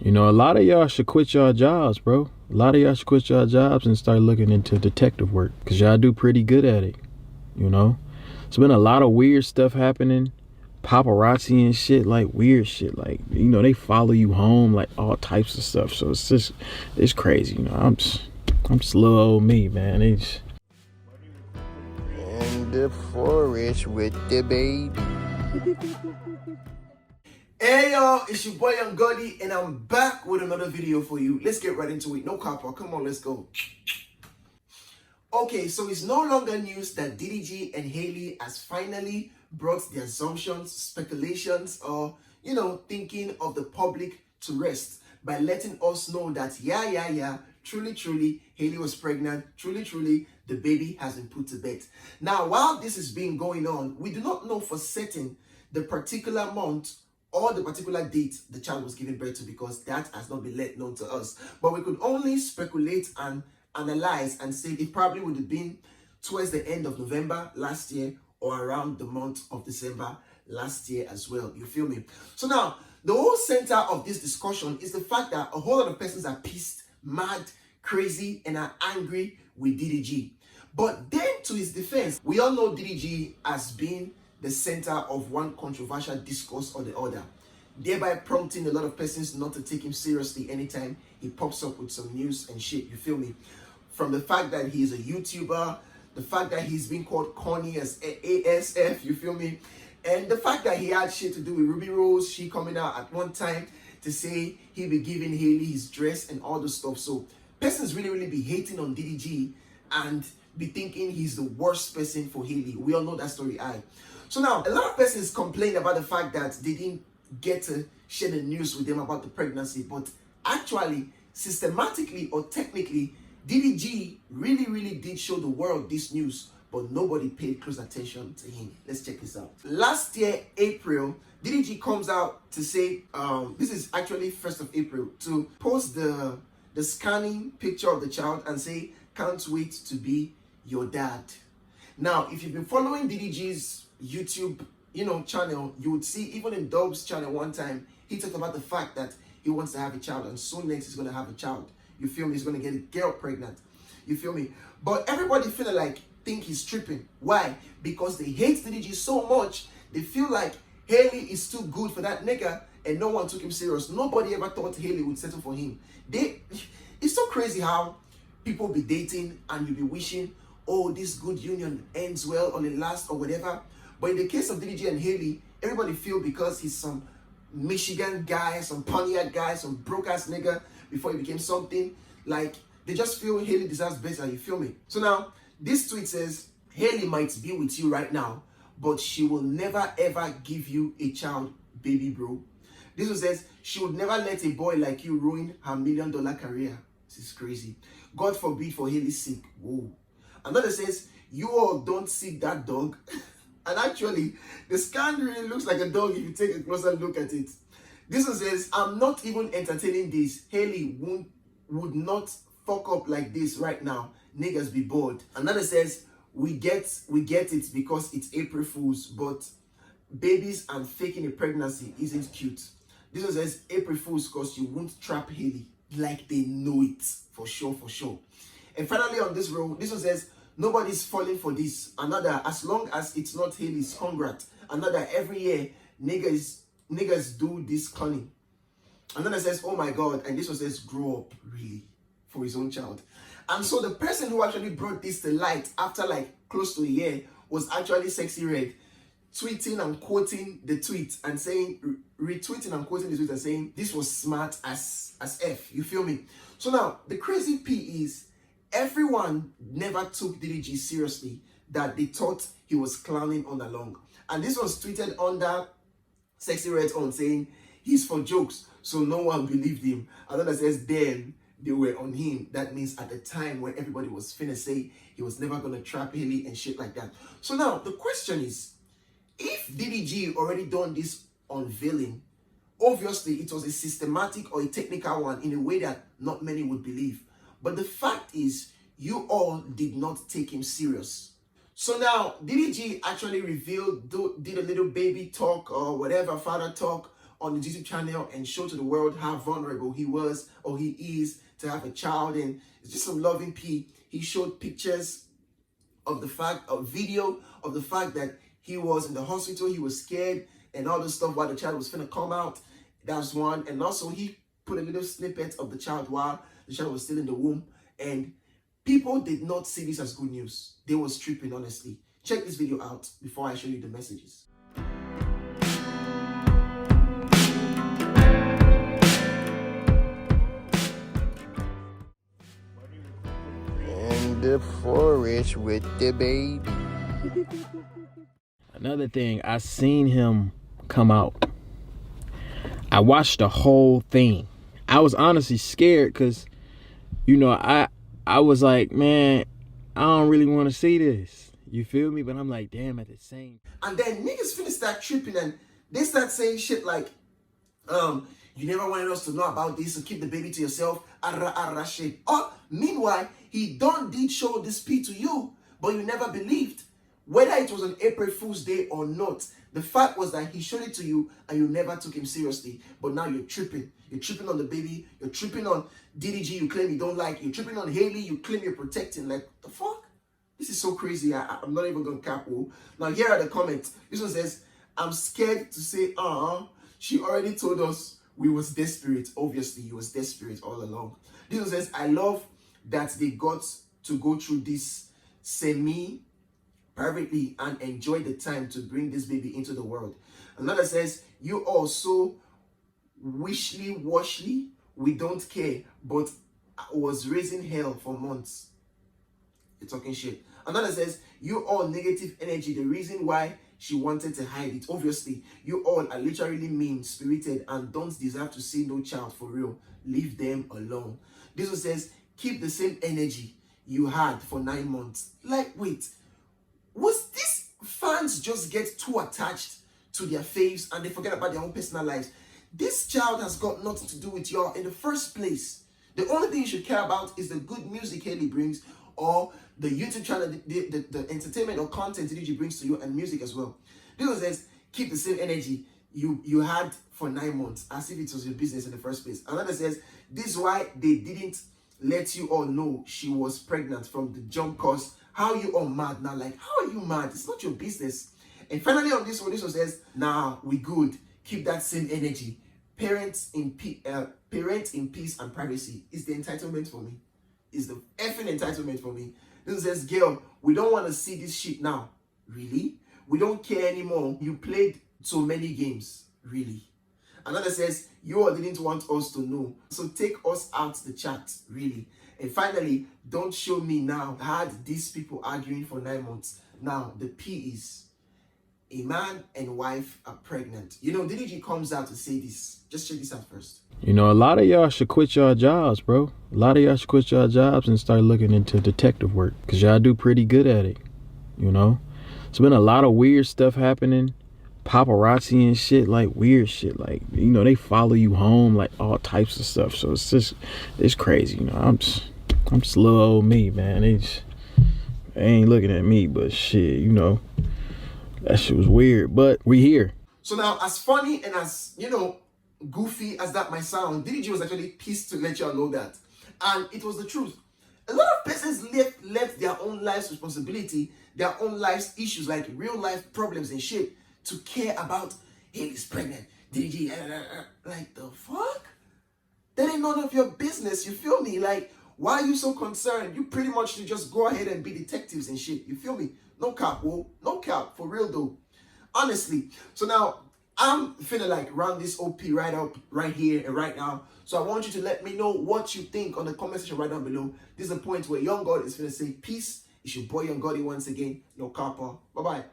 You know, a lot of y'all should quit y'all jobs, bro. A lot of y'all should quit y'all jobs and start looking into detective work, because y'all do pretty good at it, you know? There's been a lot of weird stuff happening. Paparazzi and shit, like weird shit. Like, you know, they follow you home, like all types of stuff. So it's crazy, you know. I'm just little old me, man. In the forest with the baby. Hey y'all, it's your boy Young Gotti, and I'm back with another video for you. Let's get right into it. No copper, come on, let's go. Okay, so it's no longer news that DDG and Hailey has finally brought the assumptions, speculations, or thinking of the public to rest by letting us know that truly, Hailey was pregnant. Truly, the baby has been put to bed. Now, while this is being going on, we do not know for certain the particular month or the particular date the child was given birth to, because that has not been let known to us. But we could only speculate and analyze and say it probably would have been towards the end of November last year or around the month of December last year as well. You feel me? So now, the whole center of this discussion is the fact that a whole lot of persons are pissed, mad, crazy, and are angry with DDG. But then, to his defense, we all know DDG has been the center of one controversial discourse or the other, thereby prompting a lot of persons not to take him seriously anytime he pops up with some news and shit. You feel me? From the fact that he's a YouTuber, the fact that he's been called corny as ASF, you feel me? And the fact that he had shit to do with Ruby Rose, she coming out at one time to say he be giving Hailey his dress and all this stuff. So persons really be hating on DDG and be thinking he's the worst person for Hailey. We all know that story. So now, a lot of persons complain about the fact that they didn't get to share the news with them about the pregnancy, but actually, systematically or technically, DDG really did show the world this news, but nobody paid close attention to him. Let's check this out. Last year, April, DDG comes out to say, this is actually 1st of April, to post the scanning picture of the child and say, "Can't wait to be your dad." Now, if you've been following DDG's YouTube, channel, you would see even in Dub's channel one time, he talked about the fact that he wants to have a child, and soon next he's going to have a child. You feel me? He's going to get a girl pregnant. You feel me? But everybody think he's tripping. Why? Because they hate DDG so much, they feel like Hailey is too good for that nigga, and no one took him serious. Nobody ever thought Hailey would settle for him. It's so crazy how people be dating and you be wishing, oh, this good union ends well or it lasts or whatever. But in the case of DDG and Hailey, everybody feel because he's some Michigan guy, some Pontiac guy, some broke-ass nigga before he became something, like, they just feel Hailey deserves better, you feel me? So now, this tweet says, "Hailey might be with you right now, but she will never ever give you a child, baby bro." This one says, "She would never let a boy like you ruin her $1 million career." This is crazy. "God forbid for Hailey's sake." Whoa. Another says, "You all don't see that dog." And actually, the scan really looks like a dog if you take a closer look at it. This one says, "I'm not even entertaining this. Hailey would not fuck up like this right now. Niggas be bored." Another says, we get it because it's April Fools, but babies and faking a pregnancy isn't cute." This one says, "April Fools because you won't trap Hailey." Like they know it, for sure. And finally on this row, this one says, "Nobody's falling for this." Another, "As long as it's not Hailey's, congrats." Another, "Every year, niggas do this cunning." Another says, "Oh my God." And this one says, "Grow up, really," for his own child. And so the person who actually brought this to light after like close to a year was actually Sexy Red, tweeting and quoting the tweet and saying, retweeting and quoting the tweet and saying, "This was smart as F." You feel me? So now, the crazy P is, everyone never took DDG seriously, that they thought he was clowning on along. And this was tweeted under Sexy Red's own saying, "He's for jokes," so no one believed him. Another says, "Then they were on him." That means at the time when everybody was finna say he was never gonna trap Hailey and shit like that. So now the question is, if DDG already done this unveiling, obviously it was a systematic or a technical one in a way that not many would believe. But the fact is, you all did not take him serious. So now, DDG actually revealed, did a little baby talk or whatever, father talk on his YouTube channel and show to the world how vulnerable he was or he is to have a child. And it's just some loving P. He showed pictures of the fact, a video of the fact that he was in the hospital, he was scared and all this stuff while the child was finna come out. That's one. And also he put a little snippet of the child while the child was still in the womb. And people did not see this as good news. They was tripping, honestly. Check this video out before I show you the messages. In the forest with the baby. Another thing, I seen him come out. I watched the whole thing. I was honestly scared because, you know, I was like, man, I don't really want to see this. You feel me? But I'm like, damn, at the same. And then niggas finna start tripping and they start saying shit like, you never wanted us to know about this, so keep the baby to yourself. Arra shit. Oh, meanwhile, he did show this P to you, but you never believed. Whether it was on April Fool's Day or not, the fact was that he showed it to you and you never took him seriously. But now you're tripping. You're tripping on the baby. You're tripping on DDG you claim you don't like. You're tripping on Hailey you claim you're protecting. Like, the fuck? This is so crazy. I'm not even going to cap. Now, here are the comments. This one says, I'm scared to say, she already told us we was desperate. Obviously, he was desperate all along. This one says, I love that they got to go through this privately and enjoy the time to bring this baby into the world. Another says, you all so washly, we don't care, but I was raising hell for months. You're talking shit. Another says, you all negative energy, the reason why she wanted to hide it. Obviously, you all are literally mean-spirited and don't deserve to see no child for real. Leave them alone. This one says, keep the same energy you had for 9 months. Like, wait, was this fans just get too attached to their faves and they forget about their own personal lives? This child has got nothing to do with y'all in the first place. The only thing you should care about is the good music Hailey brings, or the YouTube channel, the entertainment or content DDG brings to you, and music as well. This one says, keep the same energy you had for 9 months, as if it was your business in the first place. Another says, this is why they didn't let you all know she was pregnant from the jump, cause how you all mad now? Like, how are you mad? It's not your business. And finally on this one says, nah, we good. Keep that same energy. Parents in peace and privacy is the entitlement for me. Is the effing entitlement for me. This says, girl, we don't want to see this shit now. Really? We don't care anymore. You played so many games. Really? Another says, you all didn't want us to know, so take us out the chat. Really? And finally, don't show me now. I had these people arguing for 9 months. Now, the P is, a man and wife are pregnant. You know, DDG comes out to say this. Just check this out first. You know, a lot of y'all should quit y'all jobs, bro. A lot of y'all should quit y'all jobs and start looking into detective work, because y'all do pretty good at it, you know? There's been a lot of weird stuff happening. Paparazzi and shit, like weird shit. Like, you know, they follow you home, like all types of stuff. So it's crazy, you know? I'm just little old me, man. They ain't looking at me, but shit, you know, that shit was weird, but we here. So now, as funny and as, you know, goofy as that might sound, DDG was actually pissed to let y'all know that. And it was the truth. A lot of persons left their own life's responsibility, their own life's issues, like real life problems and shit, to care about, Hailey's pregnant, DDG, like, the fuck? That ain't none of your business, you feel me? Like, why are you so concerned? You pretty much should just go ahead and be detectives and shit, you feel me? No cap, whoa, no cap, for real though. Honestly. So now, I'm finna like round this OP right up, right here and right now. So I want you to let me know what you think on the comment section right down below. This is the point where Young God is finna say peace. It's your boy Young Gotti once again. No kappa. Bye-bye.